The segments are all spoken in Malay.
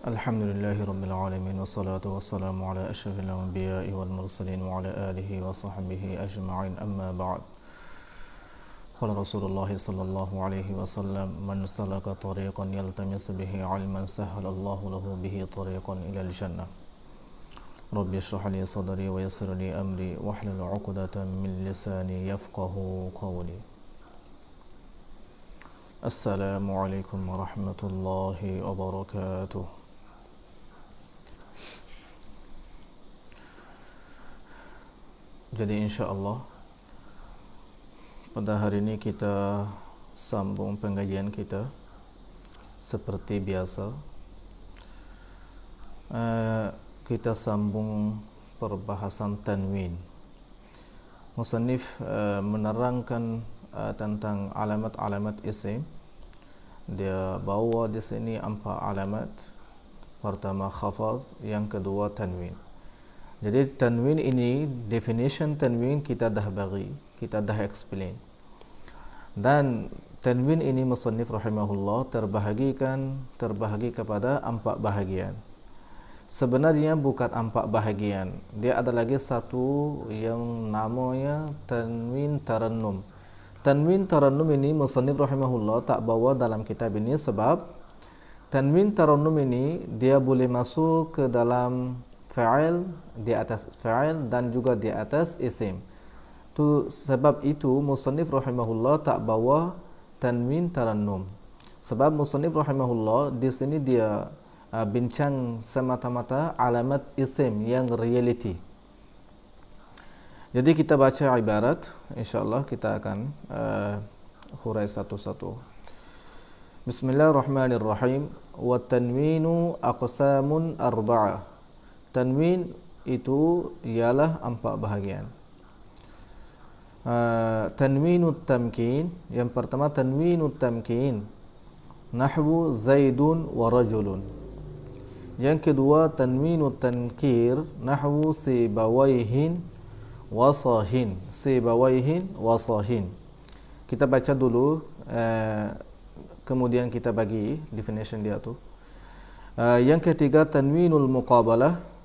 Alhamdulillahi Rabbil Alamin wassalatu wassalamu ala ashrafil anbiya'i wal mursalin wa ala alihi wa sahbihi ajma'in amma ba'd. Qala Rasulullah sallallahu alaihi wasallam man salaka tariqan yaltamisu bihi 'ilman sahhalallahu lahu bihi tariqan ila al-jannah. Rabbi shrah li sadri wa yassir li amri wahlul 'uqdatam min lisani yafqahu qawli. Assalamualaikum warahmatullahi wabarakatuh. Jadi insya-Allah pada hari ini kita sambung pengajian kita seperti biasa. Kita sambung perbahasan tanwin. Musannif menerangkan tentang alamat-alamat isim. Dia bawa di sini 4 alamat. Pertama khafad, yang kedua tanwin. Jadi tanwin ini, definition tanwin kita dah bagi, kita dah explain. Dan tanwin ini musannif rahimahullah terbahagi kepada 4 bahagian. Sebenarnya bukan 4 bahagian. Dia ada lagi satu yang namanya tanwin tarannum. Tanwin tarannum ini musannif rahimahullah tak bawa dalam kitab ini sebab tanwin tarannum ini dia boleh masuk ke dalam fa'il, di atas fa'il dan juga di atas isim. Sebab itu musannif rahimahullah tak bawa tanwin tarannum. Sebab musannif rahimahullah di sini dia bincang semata-mata alamat isim yang reality. Jadi kita baca ibarat, insya-Allah kita akan hurai satu-satu. Bismillahirrahmanirrahim. Wa tanwinu aqsamun arba'ah. Tanwin itu ialah 4 bahagian. Tanwinut tamkin, yang pertama tanwinut tamkin, nahwu zaidun wa rajulun. Yang kedua tanwinut tankir, nahwu sibawaihin wa sahin. Sibawaihin wa sahin. Kita baca dulu, kemudian kita bagi definition dia tu. Yang ketiga tanwinul muqabalah,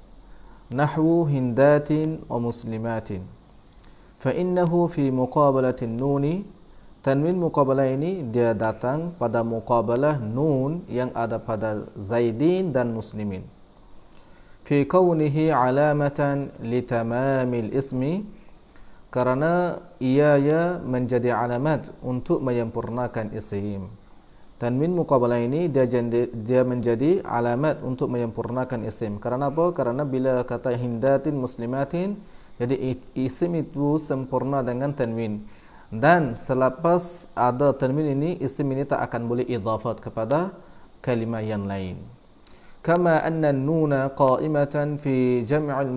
nahwu hindatin wa muslimatin. Fa innahu fi muqabalatin nuni. Tanwin muqabalah ini dia datang pada muqabalah nun yang ada pada zaidin dan muslimin. Fi kaunihi alamatan li tamamil ismi, karena ia menjadi alamat untuk menyempurnakan isim. Tanwin muqabalah ini dia menjadi alamat untuk menyempurnakan isim. Karena apa? Karena bila kata hindatin muslimatin, jadi isim itu sempurna dengan tanwin. Dan selepas ada tanwin ini, isim ini tak akan boleh idhafat kepada kalimah yang lain. Kama anna an-nuna qa'imatan fi jam'il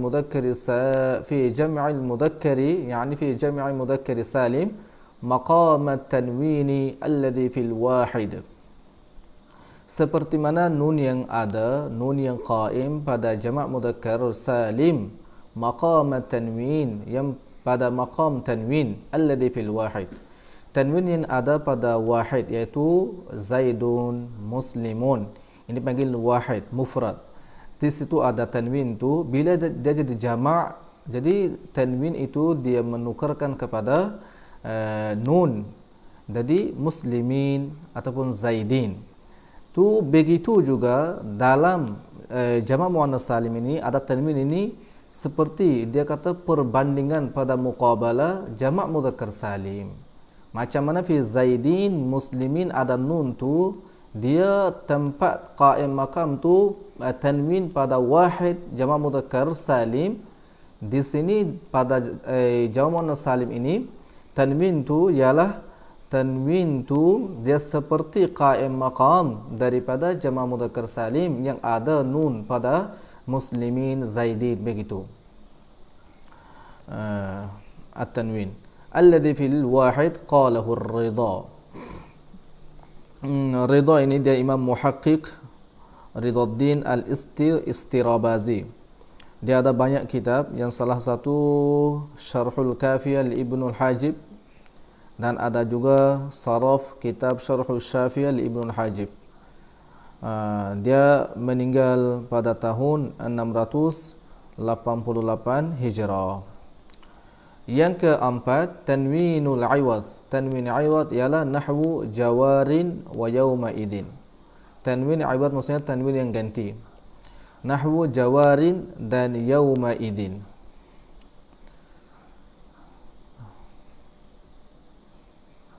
mudzakkari yani fi jam'il mudzakkari salim maqam at-tanwini alladhi fil wahid. Seperti mana nun yang ada, nun yang qaim pada jamak mudzakkar salim, maqam tanwin, yang pada maqam tanwin alladhi fil wahid. Tanwin yang ada pada wahid, iaitu zaidun, muslimun. Ini panggil wahid, mufrad. Di situ ada tanwin tu, bila dia jadi jamak, jadi tanwin itu dia menukarkan kepada nun. Jadi muslimin ataupun zaidin. Tu begitu juga dalam jamak muannas salim ini ada tanwin ini, seperti dia kata perbandingan pada muqabalah jamak mudzakkar salim. Macam mana fi zaidin muslimin ada nun tu, dia tempat qaim maqam tu tanwin pada wahid jamak mudzakkar salim. Di sini pada jamak muannas salim ini tanwin tu ialah tanwin tu dia seperti qaim maqam daripada jamak mudzakkar salim yang ada nun pada muslimin, zaidin, begitu. At-tanwin alladhi fil wahid qalahu ar-ridha. Ridha ini dia Imam Muhaqqiq Ridhaddin Al-Istirabazi. Dia ada banyak kitab, yang salah satu Syarhul Kafiyah li Ibnul Hajib, dan ada juga saraf kitab Syarhul Syafiyah li Ibnul Hajib. Dia meninggal pada tahun 688 Hijrah. Yang keempat, tanwinul iwad. Tanwin iwad ialah nahwu jawarin wa yawma idin. Tanwin iwad maksudnya tanwin yang ganti. Nahwu jawarin dan yawma idin.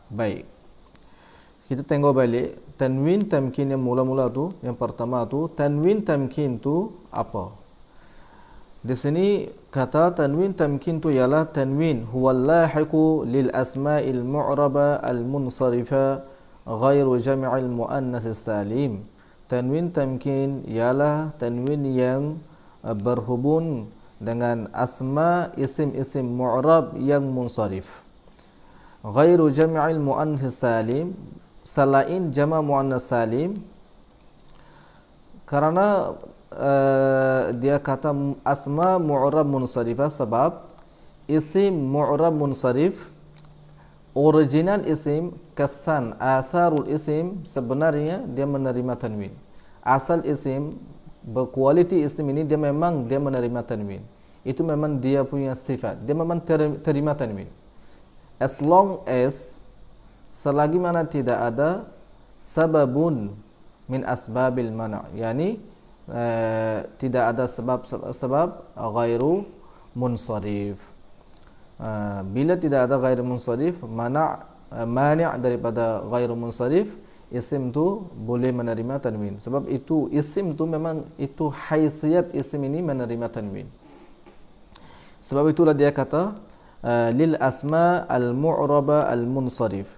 Baik. Kita tengok balik tanwin tamkin yang mula-mula tu, yang pertama tu, tanwin tamkin tu apa? Di sini kata tanwin tamkin tu ialah tanwin huwal lahiqu lil asma'il mu'raba al munsarifa ghairu jam'il muannas salim. Tanwin tamkin ialah tanwin yang berhubung dengan asma isim-isim mu'rab yang munsarif. Ghairu jam'il muannas salim, selain jama' muannas salim, karena dia kata asma mu'rab munsarifah sebab isim mu'rab munsarif, original isim, kesan atharul isim sebenarnya dia menerima tanwin. Asal isim, berkualiti isim ini dia memang dia menerima tanwin. Itu memang dia punya sifat, dia memang terima tanwin. As long as selagi mana tidak ada sababun min asbabil mana', yani tidak ada sebab ghairu munsarif. Bila tidak ada ghairu munsarif, mani' daripada ghairu munsarif, isim tu boleh menerima tanwin. Sebab itu isim tu memang itu haisiat isim ini menerima tanwin. Sebab itulah dia kata lil asma al mu'raba al munsarif.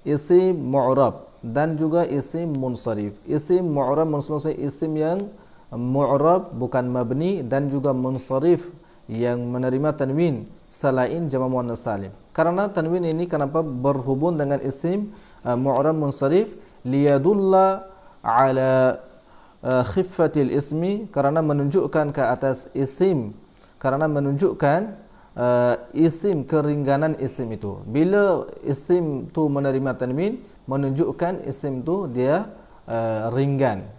Isim mu'rab dan juga isim munsarif. Isim mu'rab maksudnya isim yang mu'rab bukan mabni dan juga munsarif yang menerima tanwin selain jama' muannas salim. Karena tanwin ini kenapa berhubung dengan isim mu'rab munsarif? Liyadulla ala khiffatil ismi, karena menunjukkan ke atas isim, karena menunjukkan isim keringanan isim itu. Bila isim tu menerima tanwin, menunjukkan isim tu dia ringan.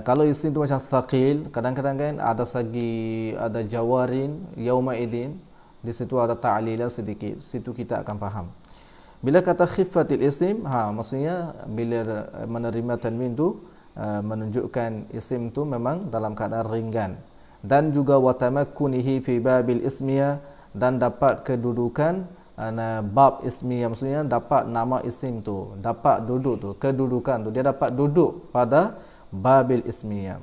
Kalau isim tu macam thaqil, kadang-kadang kan ada sagi, ada jawarin, yauma idin, di situ ada ta'lilah sedikit, situ kita akan faham. Bila kata khiffatil isim, maksudnya bila menerima tanwin tu menunjukkan isim tu memang dalam keadaan ringan. Dan juga watamakkunihi fi babil ismiyah, dan dapat kedudukan bab ismiyah, maksudnya dapat nama isim tu, dapat duduk tu, kedudukan tu, dia dapat duduk pada babil ismiyah.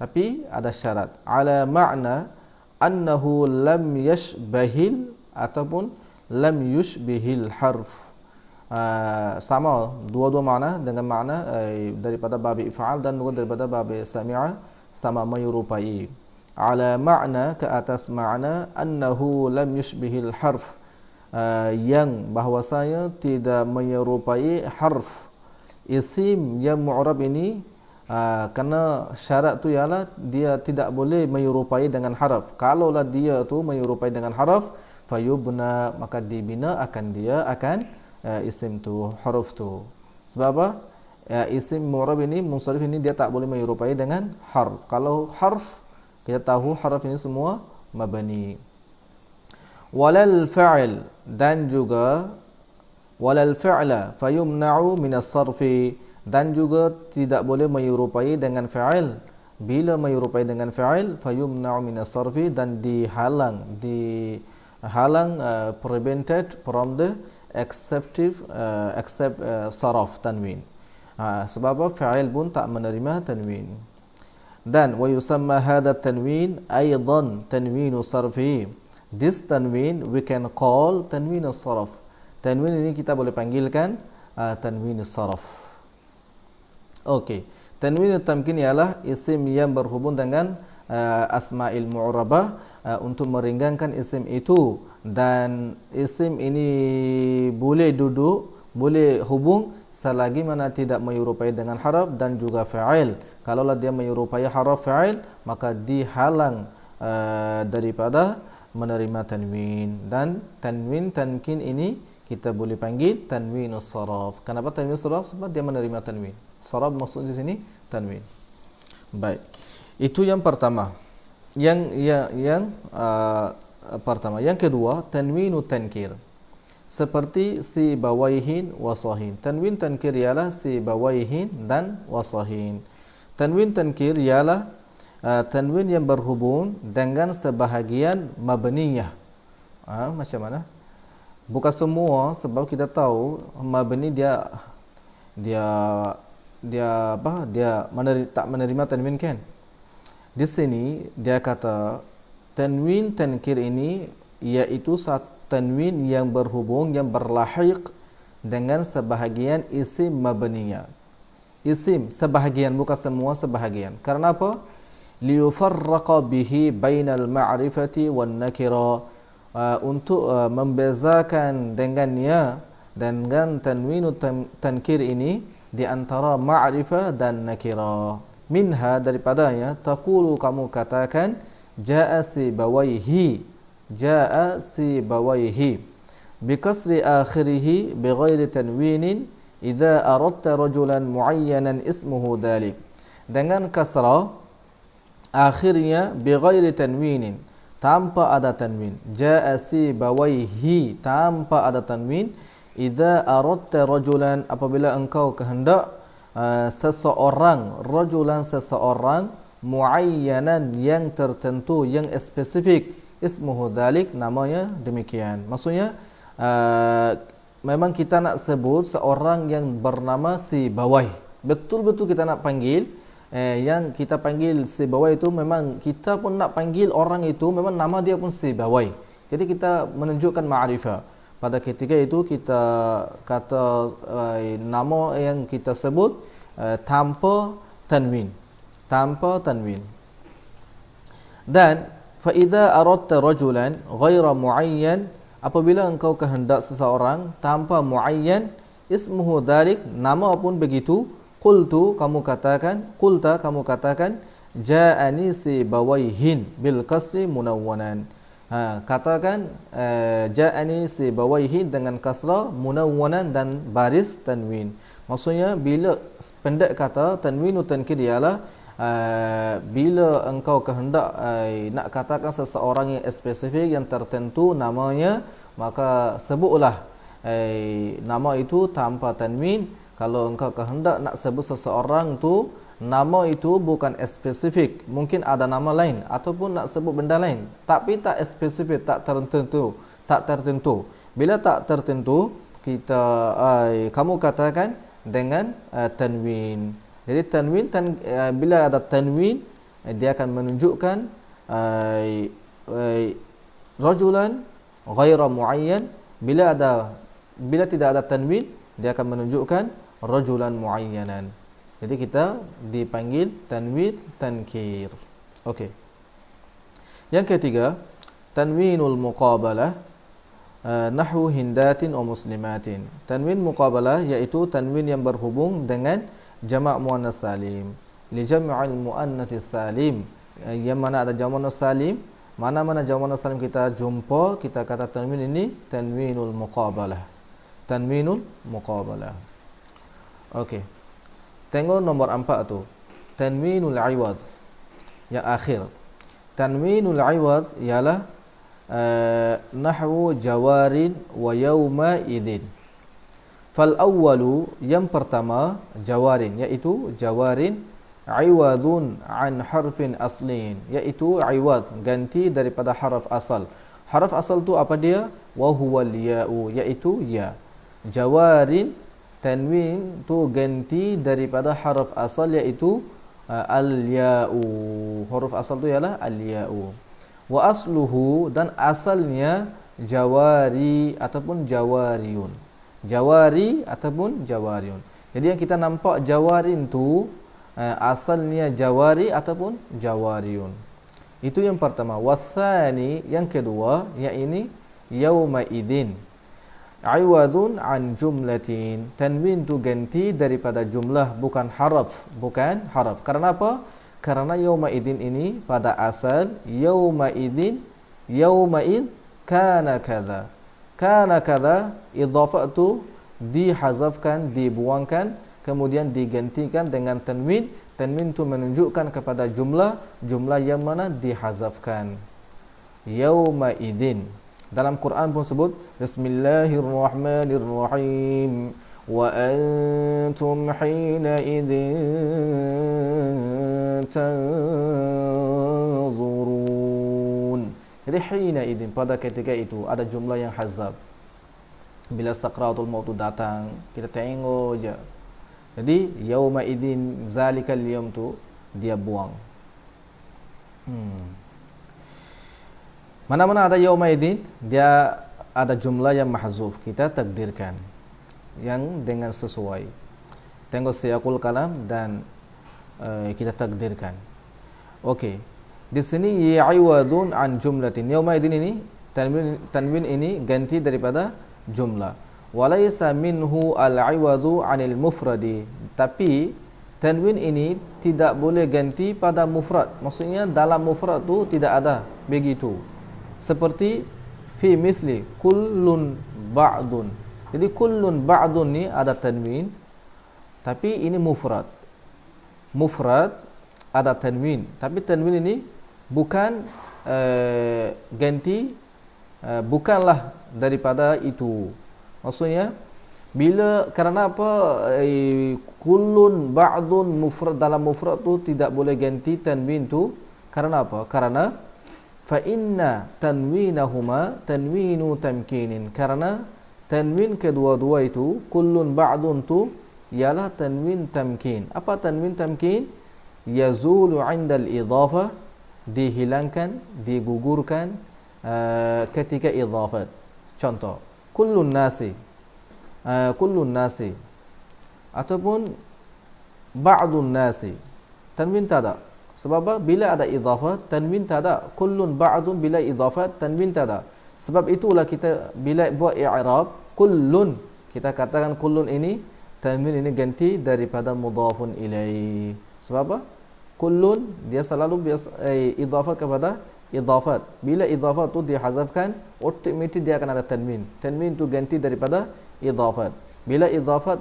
Tapi ada syarat, ala makna annahu lam yashbahil ataupun lam yushbihil harf. Sama dua-dua makna dengan makna daripada babi if'al dan juga daripada babi sami'ah, sama menyerupai. Ala makna, ke atas makna, annahu lam yushbihil harf, yang bahwasanya tidak menyerupai harf. Isim yang mu'rab ini kerana syarat tu ialah dia tidak boleh menyerupai dengan harf. Kalaulah dia tu menyerupai dengan harf, fayubna, maka dibina akan dia akan isim tu, huruf tu. Sebab apa? Isim mu'rab ini, munsharif ini, dia tak boleh menyerupai dengan harf. Kalau harf, kita tahu harf ini semua mabani. Walal fa'il, dan juga walal fa'la fayumna'u minas sarfi, dan juga tidak boleh menyerupai dengan fa'il. Bila menyerupai dengan fa'il, fayumna'u minas sarfi, dan dihalang, prevented from the except saraf tanwin. Sebab apa? Fa'il pun tak menerima tanwin. Dan wa yusamma hadha tanwin aidan tanwinu sarfi. This tanwin we can call tanwin sarf. Tanwin ini kita boleh panggilkan tanwin sarf. Okey. Tanwin tamkin ialah isim yang berhubung dengan asma'il mu'rabah untuk meringankan isim itu, dan isim ini boleh duduk, boleh hubung selagi mana tidak menyerupai dengan haraf dan juga fa'il. Kalaulah dia menyerupai haraf fa'il, maka dihalang daripada menerima tanwin. Dan tanwin tamkin ini kita boleh panggil tanwinus saraf. Kenapa tanwinus saraf? Sebab dia menerima tanwin. Saraf maksud di sini tanwin. Baik. Itu yang pertama. Yang pertama. Yang kedua, tanwinut tankir. Seperti si bawaihin wasahin. Tanwin tankir ialah si bawaihin dan wasahin. Tanwin tankir ialah tanwin yang berhubung dengan sebahagian mabniyah. Macam mana? Bukan semua, sebab kita tahu mabni dia tak menerima tanwin kan. Di sini dia kata tanwin tankir ini iaitu satu tanwin yang berhubung, yang berlahiq dengan sebahagian isim mabniyah. Isim sebahagian, bukan semua, sebahagian. Karena apa? Liyufarraqa bihi bainal ma'rifati wan nakira. Untuk membezakan dengannya dengan tanwinut tankir ini di antara ma'rifah dan nakira. Minha, daripadanya, taqulu, kamu katakan, ja'a si bawaihi, ja'a si bawaihi bikasri akhirihi bighairi tanwinin idza aradta rajulan muayyanan ismuhu dhalik. Dengan kasrah akhirnya bighairi tanwinin, tanpa ada tanwin. Ja'a si bawaihi, tanpa ada tanwin. Idza aradta rajulan, apabila engkau kehendak seseorang, rajulan seseorang, muayyanan yang tertentu, yang spesifik, ismuhu dhalik, namanya demikian. Maksudnya memang kita nak sebut seorang yang bernama si bawai. Betul-betul kita nak panggil. Yang kita panggil si bawai itu memang kita pun nak panggil orang itu memang nama dia pun si bawai. Jadi kita menunjukkan ma'rifah. Pada ketika itu kita kata nama yang kita sebut tanpa tanwin. Tanpa tanwin. Dan fa idza aradta rajulan ghaira muayyan, apabila engkau kehendak seseorang tanpa muayyan, ismuhu dhalik, nama pun begitu. Qultu, kamu katakan, qulta, kamu katakan, ja'ani si bawaihin bil kasri munawwanan. Katakan ja'ani si bawaihin dengan kasrah, munawwanan dan baris tanwin. Maksudnya bila pendek kata tanwinut tankir ialah bila engkau kehendak nak katakan seseorang yang spesifik, yang tertentu namanya, maka sebutlah nama itu tanpa tanwin. Kalau engkau kehendak nak sebut seseorang tu, nama itu bukan spesifik, mungkin ada nama lain ataupun nak sebut benda lain, tapi tak spesifik, tak tertentu. Bila tak tertentu, kamu katakan dengan tanwin. Jadi tanwin bila ada tanwin, dia akan menunjukkan rajulan ghaira muayyan. Bila tidak ada tanwin, dia akan menunjukkan rajulan muayyanan. Jadi kita dipanggil tanwin tankir. Okey. Yang ketiga, tanwinul muqabalah, nahwu hindatin wa muslimatin. Tanwin muqabalah iaitu tanwin yang berhubung dengan jamak muannas salim. Li jam'il muannats salim, yang mana ada jamak muannas salim, mana-mana jamak muannas salim kita jumpa, kita kata tanwin ini tanwinul muqabalah. Tanwinul muqabalah. Okey. Tengok nombor 4 tu. Tanwinul iwad. Yang akhir. Tanwinul iwad ialah nahwu jawarin wa yauma idzin. Fal awwalu, yang pertama, jawarin, iaitu jawarin iwadun an harfin aslin, iaitu iwad, ganti daripada haraf asal. Haraf asal tu apa dia? Wa huwal ya'u, iaitu ya. Jawarin, tanwin tu ganti daripada haraf asal, iaitu al-ya'u. Huruf asal tu ialah al-ya'u. Wa asluhu, dan asalnya jawari ataupun jawariyun. Jawari ataupun jawariyun. Jadi yang kita nampak jawarin tu asalnya jawari ataupun jawariyun. Itu yang pertama. Wasani, yang kedua, yakni yauma idzin. Iwadun an jumlatin. Tanwin tu ganti daripada jumlah, bukan haraf, bukan haraf. Karena apa? Karena yauma idzin ini pada asal yauma idzin, yauma id kana kadza. kana kada, idhafah tu dihazafkan, dibuangkan, kemudian digantikan dengan tanwin. Tanwin tu menunjukkan kepada jumlah yang mana dihazafkan. Yauma idin. Dalam Quran pun sebut Bismillahirrahmanirrahim. Wa antum hina idin tanzurun. Jadi hina idin, pada ketika itu ada jumlah yang hazaf. Bila sakratul maut datang, kita tengok je. Jadi yauma idin zalikal yawm tu dia buang. Mana-mana ada yauma idin, dia ada jumlah yang mahzuf, kita takdirkan yang dengan sesuai. Tengok siyaqul kalam dan kita takdirkan. Okey. Di sini ya'iwadun an jumlatin. Yauma idin ini tanwin ini ganti daripada jumlah. Walaysa minhu al-'iwadu 'anil mufradi. Tapi tanwin ini tidak boleh ganti pada mufrad. Maksudnya dalam mufrad tu tidak ada begitu. Seperti fi misli kullun ba'dun. Jadi kullun ba'dun ni ada tanwin, tapi ini mufrad. Mufrad ada tanwin, tapi tanwin ini bukan ganti, bukanlah daripada itu. Maksudnya bila, kerana apa, kullun ba'dun mufrad, dalam mufrad tu tidak boleh ganti tanwin tu. Karena apa? Karena fa inna tanwinahuma tanwinu tamkinin. Karena tanwin kedua-dua itu, kullun ba'dun tu ialah tanwin tamkin. Apa tanwin tamkin? Yazulu 'inda al-idhafah, dihilangkan, digugurkan ketika idhafat. Contoh, kullun nasi, ataupun ba'dun nasi, tanwin tak ada. Sebab bila ada idhafat, tanwin tak ada. Kullun ba'dun bila idhafat, tanwin tak ada. Sebab itulah kita bila buat i'rab kullun, kita katakan kullun ini tanwin ini ganti daripada mudhafun ilaih. Sebab apa? Kullun dia selalu idhafat kepada idhafat. Bila idhafat tu dihazafkan, automatik dia akan ada tanwin. Tanwin tu ganti daripada idhafat. Bila idhafat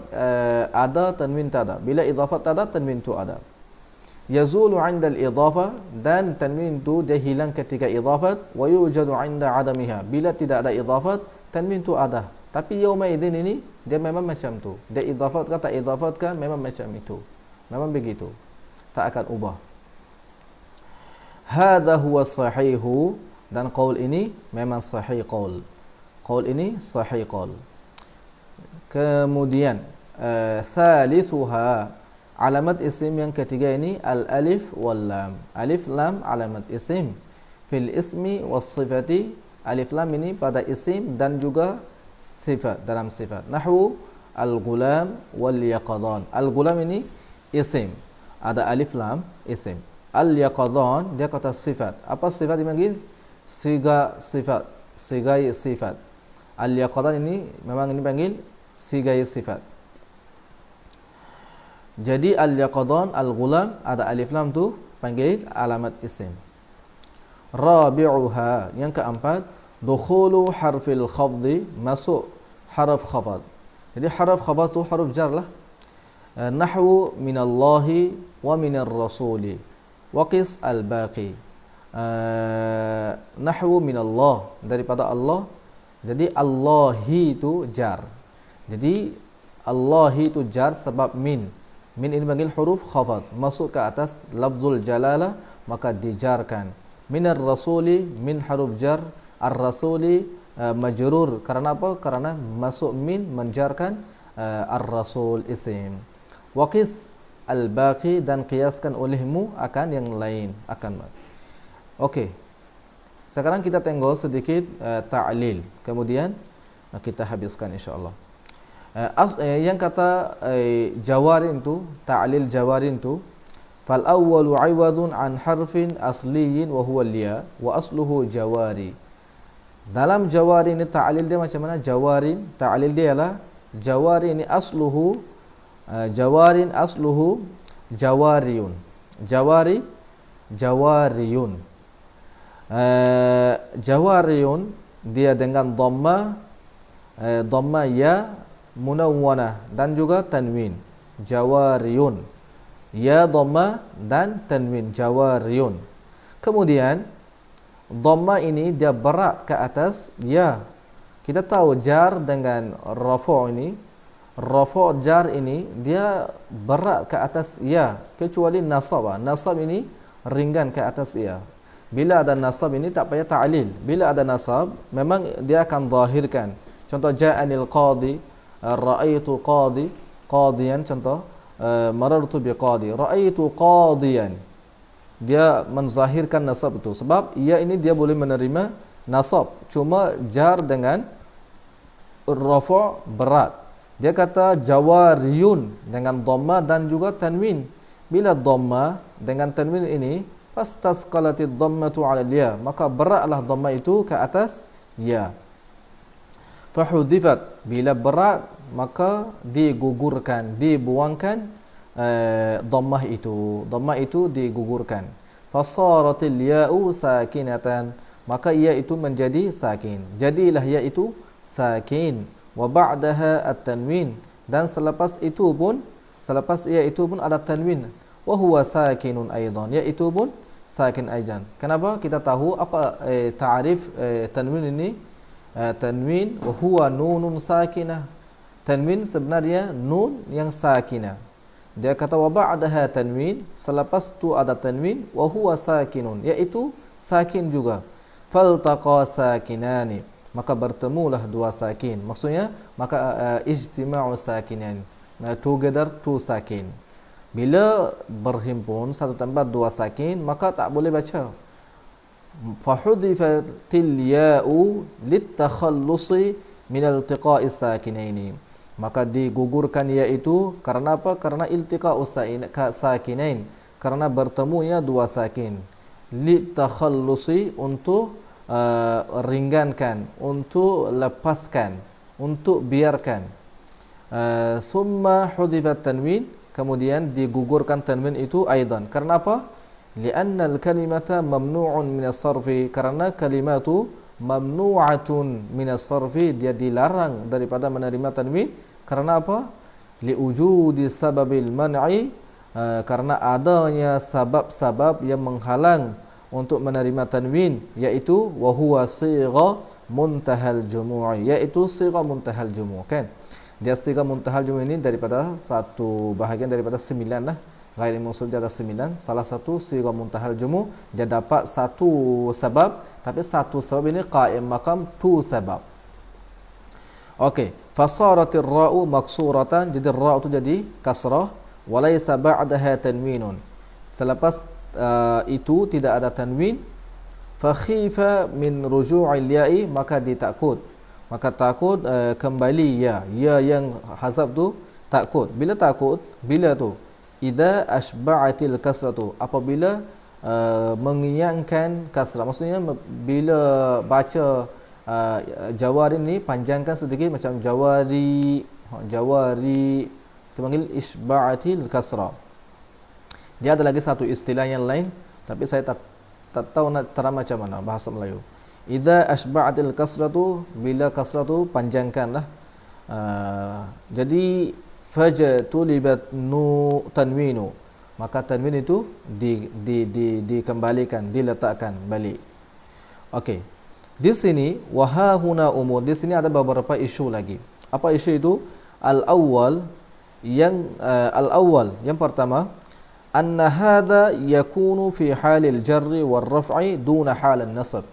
ada, tanwin tak ada. Bila idhafat tak ada, tanwin tu ada. Yazulu 'inda al-idhafah, dan tanwin tu dia hilang ketika idhafat. Wa yujadu 'inda 'adamiha, bila tidak ada idhafat, tanwin tu ada. Tapi yauma idin ini dia memang macam tu. Dia idhafat ke tak idhafat ke, memang macam itu. Memang begitu. Tak akan ubah. Hadha huwa sahihu, dan qaul ini memang sahih qaul. Qaul ini sahih qaul. Kemudian salisuha, alamat isim yang ketiga ini al-alif wal lam. Alif lam alamat isim. Fil ismi was sifati, alif lam ini pada isim dan juga sifat, dalam sifat. Nahwu al-ghulam wal yaqadan. Al-ghulam ini isim, ada alif lam isim. Al-yaqadan dia kata sifat. Apa sifat dipanggil? Siga sifat, sigai sifat. Al-yaqadan ini memang ini panggil sigai sifat. Jadi al-yaqadan, al-ghulam, ada alif lam tu panggil alamat isim. Rabi'uha, yang keempat, dukhulu harfil khafdi, masuk haraf khafad. Jadi haraf khafad tu haruf jar lah. Nahwu minallahi wa minar rasuli, waqis al-baqi. Nahwu minallah, daripada Allah. Jadi Allahi itu jar. Jadi Allahi itu jar sebab min. Min ini panggil huruf khafad, masuk ke atas lafzul jalalah, maka dijarkan. Minar rasuli, min huruf jar, ar-rasuli majrur. Karena apa? Karena masuk min menjarkan ar-rasul isim. Waqis al-baqi, dan qiyaskan olehmu akan yang lain, akan. Okey. Sekarang kita tengok sedikit ta'lil. Kemudian kita habiskan insya-Allah. Yang kata jawarin tu, ta'lil jawarin tu, fal awwalu 'iwadun an harfin asliyin wa huwa liya wa asluhu jawari. Dalam jawari ini ta'lil dia macam mana? Jawarin, ta'lil dia ialah jawari ini asluhu, jawarin asluhu jawariyun. Jawari jawariyun. Jawariyun dia dengan dhamma dhamma ya munawwanah dan juga tanwin jawariyun. Ya dhamma dan tanwin jawariyun. Kemudian dhamma ini dia berat ke atas ya. Kita tahu jar dengan rafa' ini, rafa' jar ini dia berat ke atas ya, kecuali nasab. Nasab ini ringan ke atas ya. Bila ada nasab ini tak payah ta'lil. Bila ada nasab memang dia akan zahirkan. Contoh ja'anil qadi, ra'aitu qadi, qadiyan contoh, marartu biqadi, ra'aitu qadiyan. Dia menzahirkan nasab itu sebab ia ini dia boleh menerima nasab, cuma jar dengan rafa' berat. Dia kata jawariyun dengan dhamma dan juga tanwin. Bila dhamma dengan tanwin ini fastasqalatid dhammatu 'ala ya, maka beratlah dhamma itu ke atas ya. Fahudifat, bila berat maka digugurkan, dibuangkan dhammah itu digugurkan. Fasaratil ya'u sakinatan, maka ya itu menjadi sakin. Jadilah ya itu sakin. Wa ba'daha at-tanwin, dan selepas ya itu pun ada tanwin. Wa huwa sakinun aidan, ya itu pun sakin aidan. Kenapa? Kita tahu apa ta'rif tanwin ini. Tanwin wa huwa nunun sakinah. Tanwin sebenarnya nun yang sakinah. Dia kata wa ba'daha tanwin, selepas tu ada tanwin, wa huwa sakinun, iaitu sakin juga. Faltaqa sakinani, maka bertemulah dua sakin. Maksudnya maka ijtima'u sakinani, together two sakin. Bila berhimpun satu tempat dua sakin, maka tak boleh baca. Fahudifatil ya'u litakhallusi min iltiqa'i sakinaini, maka digugurkan ya itu karena apa? Karena iltiqa'u sakinain, karena bertemunya dua sakin. Litakhallusi, untuk ringankan, untuk lepaskan, untuk biarkan. Summa hudifat tanwin, kemudian digugurkan tanwin itu aidan. Karena apa? Lianna al-kalimata mamnu'un min as-sarfi, karena kalimatu mamnu'atun min as-sarfi, dia dilarang daripada menerima tanwin. Karena apa? Liwujudi sababil man'i, karena adanya sabab-sabab yang menghalang untuk menerima tanwin, yaitu wa huwa sigha muntahal jumu'i, yaitu sigha muntahal jumu', kan? Dia sigha muntahal jumu' ini daripada satu bahagian daripada 9 lah. Ghairi mausul dia ada 9. Salah satu sigha muntahal jumu', dia dapat satu sebab, tapi satu sebab ini qaim maqam tu sebab. Okey, fasaratir ra'u maksuratan, jadi ra' itu jadi kasrah, walaysa ba'daha tanwinun. Selepas itu tidak ada tanwin. Fakhifa min ruju'il ya'i, maka ditakut, maka takut kembali ya yang hazab tu takut. Bila takut, bila tu idza asba'atil kasratu, apabila mengenyangkan kasrah. Maksudnya bila baca jawari ni panjangkan sedikit, macam jawari dipanggil isba'atil kasrah. Dia ada lagi satu istilah yang lain, tapi saya tak tahu nak terang macam mana bahasa Melayu. Idza asba'atil kasratu, bila kasrah tu panjangkanlah. Jadi fajtulibat tanwinu, maka tanwin itu dikembalikan, diletakkan balik. Okey. Di sini wahahuna umur, di sini ada beberapa isu lagi. Apa isu itu? Al-awwal, yang pertama, anna hadha yakunu fi halil jarri wal raf'i duna halal nasab.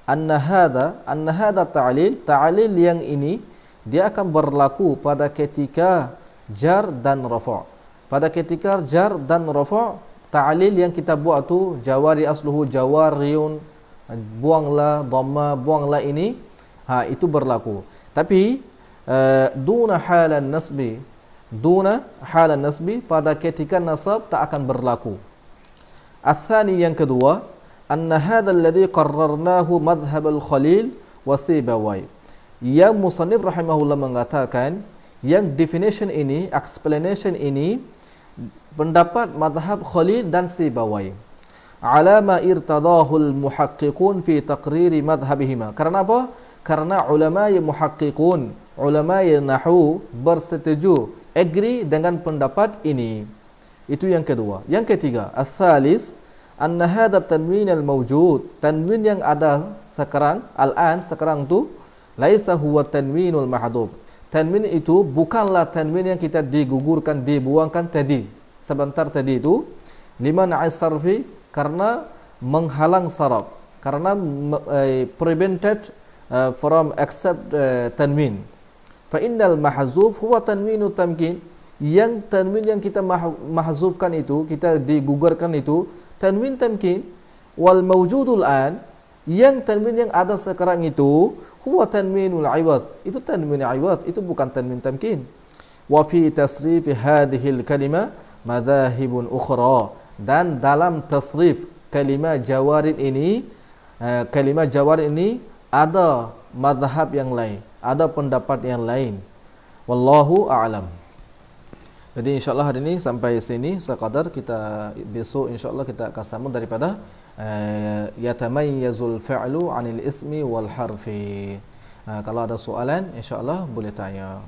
Anna hadha ta'lil yang ini dia akan berlaku pada ketika jar dan rafa'. Pada ketika jar dan rafa', ta'lil yang kita buat tu jawari asluhu jawariyun, buanglah dhamma, buanglah ini, itu berlaku. Tapi duna halan nasbi, pada ketika nasab tak akan berlaku. Athani, yang kedua, anna hadha alladhi qarrarnahu madhhab al-Khalil wa Sibawai. Yang musannif rahimahullah mengatakan, yang definition ini, explanation ini, pendapat madhab Khalil dan Sibawai. Ala ma irtadahu al-muhaqqiqun fi taqriri madhhabihima. Karena apa? Karena ulama yang muhaqqiqun, ulama yang nahwu bersetuju, agree dengan pendapat ini. Itu yang kedua. Yang ketiga, as-salis anna hadha tanwin al-mawjud, tanwin yang ada sekarang, al-an sekarang tu, laisa huwa tanwinul mahdhuf. Tanwin itu bukanlah tanwin yang kita digugurkan, dibuangkan tadi, sebentar tadi itu, limana'i sarfi, karena menghalang saraf, karena prevented from accept tanwin. Fa innal mahzuf huwa tanwinu tamkin, yang tanwin yang kita mahzufkan itu, kita digugurkan itu tanwin tamkin. Wal mawjudul an, yang tanwin yang ada sekarang itu huwa tanwinul iwaz, itu tanwin iwaz, itu bukan tanwin tamkin. Wa fi tasrif hadhihi al-kalimah madhahibun ukhra, dan dalam tasrif kalimah jawarid ini, ada mazhab yang lain, ada pendapat yang lain. Wallahu a'lam. Jadi insyaAllah hari ini sampai sini sekadar. Kita besok insyaAllah kita akan sambung daripada yatamayyazul fi'lu 'anil ismi wal harfi. Kalau ada soalan insyaAllah boleh tanya.